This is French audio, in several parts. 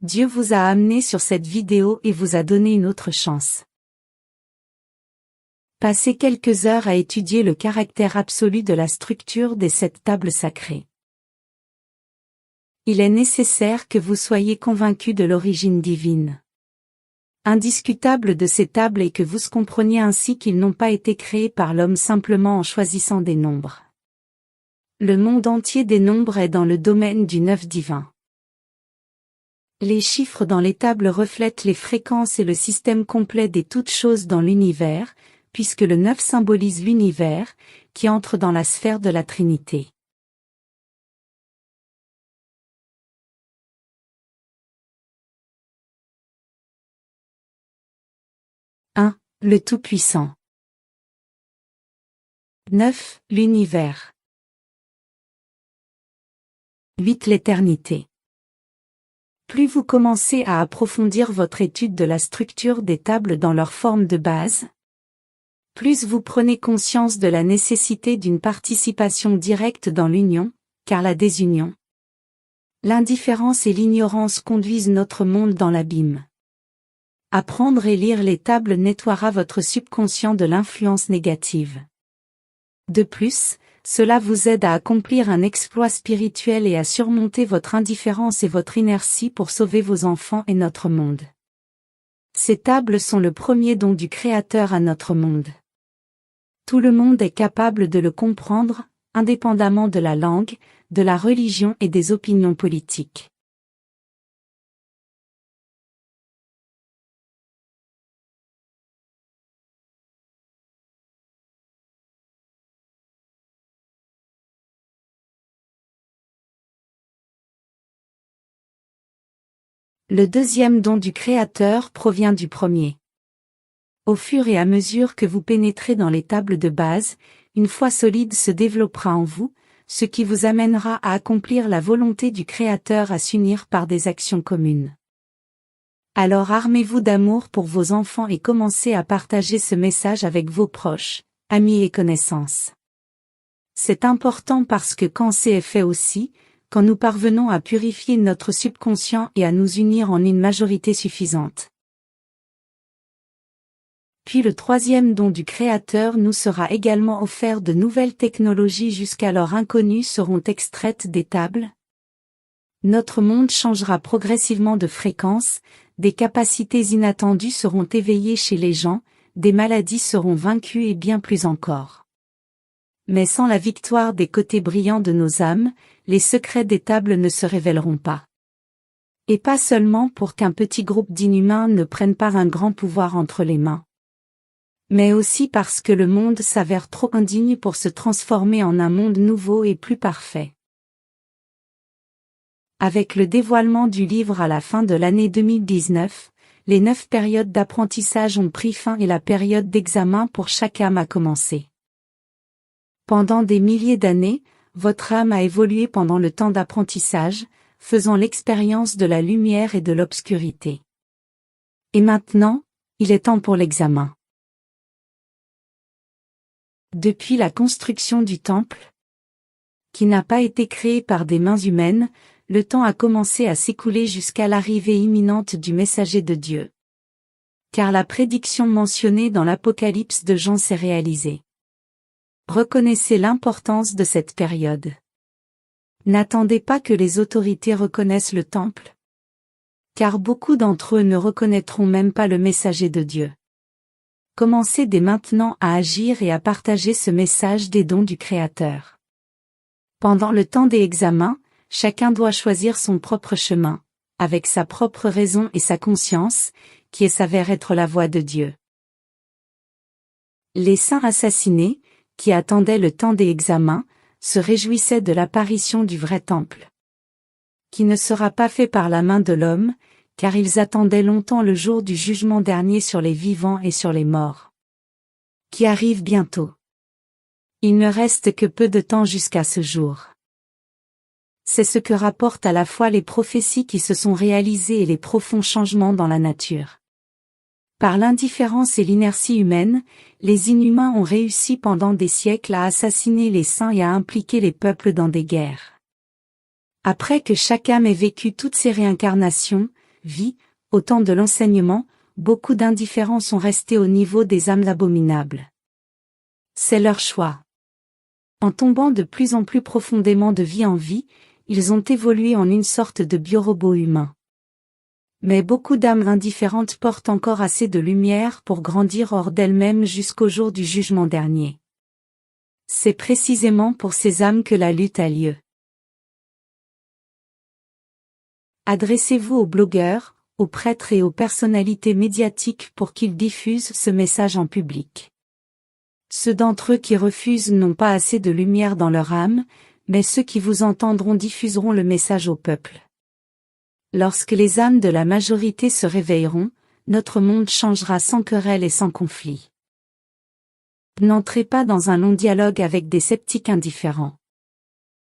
Dieu vous a amené sur cette vidéo et vous a donné une autre chance. Passez quelques heures à étudier le caractère absolu de la structure des 7 tables sacrées. Il est nécessaire que vous soyez convaincus de l'origine divine. Indiscutable de ces tables est que vous compreniez ainsi qu'ils n'ont pas été créés par l'homme simplement en choisissant des nombres. Le monde entier des nombres est dans le domaine du 9 divin. Les chiffres dans les tables reflètent les fréquences et le système complet des toutes choses dans l'univers, puisque le 9 symbolise l'univers, qui entre dans la sphère de la Trinité. Le Tout-Puissant. 9. L'univers. 8. L'éternité. Plus vous commencez à approfondir votre étude de la structure des tables dans leur forme de base, plus vous prenez conscience de la nécessité d'une participation directe dans l'union, car la désunion, l'indifférence et l'ignorance conduisent notre monde dans l'abîme. Apprendre et lire les tables nettoiera votre subconscient de l'influence négative. De plus, cela vous aide à accomplir un exploit spirituel et à surmonter votre indifférence et votre inertie pour sauver vos enfants et notre monde. Ces tables sont le premier don du Créateur à notre monde. Tout le monde est capable de le comprendre, indépendamment de la langue, de la religion et des opinions politiques. Le deuxième don du Créateur provient du premier. Au fur et à mesure que vous pénétrez dans les tables de base, une foi solide se développera en vous, ce qui vous amènera à accomplir la volonté du Créateur à s'unir par des actions communes. Alors armez-vous d'amour pour vos enfants et commencez à partager ce message avec vos proches, amis et connaissances. C'est important parce que quand c'est fait aussi, quand nous parvenons à purifier notre subconscient et à nous unir en une majorité suffisante. Puis le troisième don du Créateur nous sera également offert. De nouvelles technologies jusqu'alors inconnues seront extraites des tables. Notre monde changera progressivement de fréquence, des capacités inattendues seront éveillées chez les gens, des maladies seront vaincues et bien plus encore. Mais sans la victoire des côtés brillants de nos âmes, les secrets des tables ne se révéleront pas. Et pas seulement pour qu'un petit groupe d'inhumains ne prenne pas un grand pouvoir entre les mains, mais aussi parce que le monde s'avère trop indigne pour se transformer en un monde nouveau et plus parfait. Avec le dévoilement du livre à la fin de l'année 2019, les 9 périodes d'apprentissage ont pris fin et la période d'examen pour chaque âme a commencé. Pendant des milliers d'années, votre âme a évolué pendant le temps d'apprentissage, faisant l'expérience de la lumière et de l'obscurité. Et maintenant, il est temps pour l'examen. Depuis la construction du temple, qui n'a pas été créé par des mains humaines, le temps a commencé à s'écouler jusqu'à l'arrivée imminente du messager de Dieu. Car la prédiction mentionnée dans l'Apocalypse de Jean s'est réalisée. Reconnaissez l'importance de cette période. N'attendez pas que les autorités reconnaissent le temple, car beaucoup d'entre eux ne reconnaîtront même pas le messager de Dieu. Commencez dès maintenant à agir et à partager ce message des dons du Créateur. Pendant le temps des examens, chacun doit choisir son propre chemin, avec sa propre raison et sa conscience, qui s'avère être la voie de Dieu. Les saints assassinés, qui attendaient le temps des examens, se réjouissaient de l'apparition du vrai temple, qui ne sera pas fait par la main de l'homme, car ils attendaient longtemps le jour du jugement dernier sur les vivants et sur les morts, qui arrive bientôt. Il ne reste que peu de temps jusqu'à ce jour. C'est ce que rapportent à la fois les prophéties qui se sont réalisées et les profonds changements dans la nature. Par l'indifférence et l'inertie humaine, les inhumains ont réussi pendant des siècles à assassiner les saints et à impliquer les peuples dans des guerres. Après que chaque âme ait vécu toutes ces réincarnations, vie, au temps de l'enseignement, beaucoup d'indifférents sont restés au niveau des âmes abominables. C'est leur choix. En tombant de plus en plus profondément de vie en vie, ils ont évolué en une sorte de biorobot humain. Mais beaucoup d'âmes indifférentes portent encore assez de lumière pour grandir hors d'elles-mêmes jusqu'au jour du jugement dernier. C'est précisément pour ces âmes que la lutte a lieu. Adressez-vous aux blogueurs, aux prêtres et aux personnalités médiatiques pour qu'ils diffusent ce message en public. Ceux d'entre eux qui refusent n'ont pas assez de lumière dans leur âme, mais ceux qui vous entendront diffuseront le message au peuple. Lorsque les âmes de la majorité se réveilleront, notre monde changera sans querelle et sans conflit. N'entrez pas dans un long dialogue avec des sceptiques indifférents.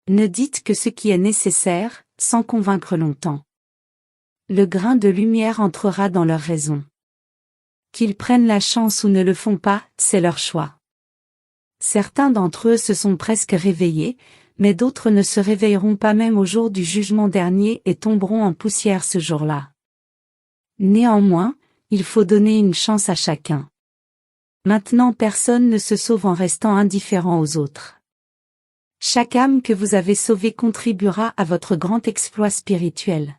Ne dites que ce qui est nécessaire, sans convaincre longtemps. Le grain de lumière entrera dans leur raison. Qu'ils prennent la chance ou ne le font pas, c'est leur choix. Certains d'entre eux se sont presque réveillés, mais d'autres ne se réveilleront pas même au jour du jugement dernier et tomberont en poussière ce jour-là. Néanmoins, il faut donner une chance à chacun. Maintenant personne ne se sauve en restant indifférent aux autres. Chaque âme que vous avez sauvée contribuera à votre grand exploit spirituel.